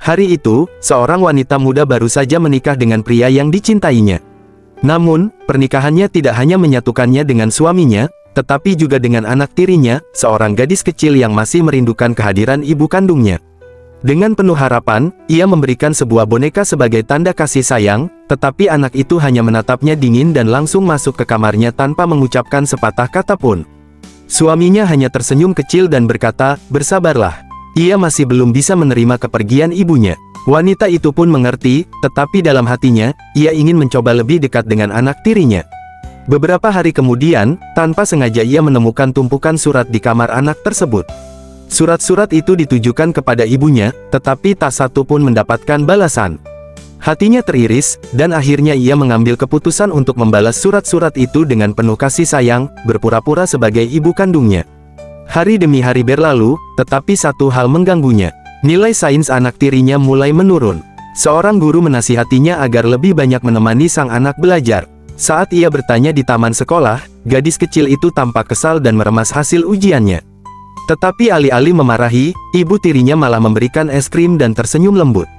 Hari itu, seorang wanita muda baru saja menikah dengan pria yang dicintainya. Namun, pernikahannya tidak hanya menyatukannya dengan suaminya, tetapi juga dengan anak tirinya, seorang gadis kecil yang masih merindukan kehadiran ibu kandungnya. Dengan penuh harapan, ia memberikan sebuah boneka sebagai tanda kasih sayang, tetapi anak itu hanya menatapnya dingin dan langsung masuk ke kamarnya tanpa mengucapkan sepatah kata pun. Suaminya hanya tersenyum kecil dan berkata, "Bersabarlah." Ia masih belum bisa menerima kepergian ibunya. Wanita itu pun mengerti, tetapi dalam hatinya, ia ingin mencoba lebih dekat dengan anak tirinya. Beberapa hari kemudian, tanpa sengaja ia menemukan tumpukan surat di kamar anak tersebut. Surat-surat itu ditujukan kepada ibunya, tetapi tak satu pun mendapatkan balasan. Hatinya teriris, dan akhirnya ia mengambil keputusan untuk membalas surat-surat itu dengan penuh kasih sayang, berpura-pura sebagai ibu kandungnya. Hari demi hari berlalu, tetapi satu hal mengganggunya. Nilai sains anak tirinya mulai menurun. Seorang guru menasihatinya agar lebih banyak menemani sang anak belajar. Saat ia bertanya di taman sekolah, gadis kecil itu tampak kesal dan meremas hasil ujiannya. Tetapi alih-alih memarahi, ibu tirinya malah memberikan es krim dan tersenyum lembut.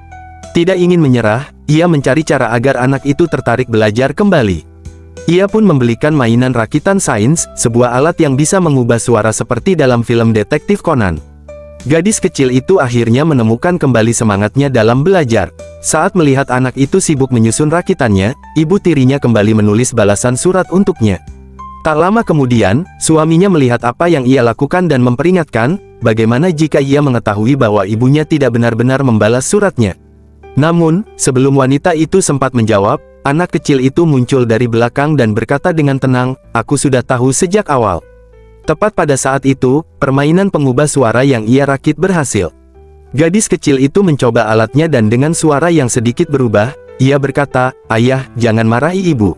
Tidak ingin menyerah, ia mencari cara agar anak itu tertarik belajar kembali. Ia pun membelikan mainan rakitan sains, sebuah alat yang bisa mengubah suara seperti dalam film detektif Conan. Gadis kecil itu akhirnya menemukan kembali semangatnya dalam belajar. Saat melihat anak itu sibuk menyusun rakitannya, ibu tirinya kembali menulis balasan surat untuknya. Tak lama kemudian, suaminya melihat apa yang ia lakukan dan memperingatkan, bagaimana jika ia mengetahui bahwa ibunya tidak benar-benar membalas suratnya. Namun, sebelum wanita itu sempat menjawab, anak kecil itu muncul dari belakang dan berkata dengan tenang, "Aku sudah tahu sejak awal." Tepat pada saat itu, permainan pengubah suara yang ia rakit berhasil. Gadis kecil itu mencoba alatnya dan dengan suara yang sedikit berubah, ia berkata, "Ayah, jangan marahi ibu."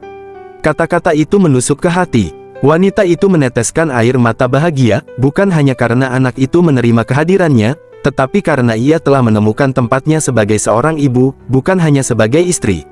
Kata-kata itu menusuk ke hati. Wanita itu meneteskan air mata bahagia, bukan hanya karena anak itu menerima kehadirannya, tetapi karena ia telah menemukan tempatnya sebagai seorang ibu, bukan hanya sebagai istri.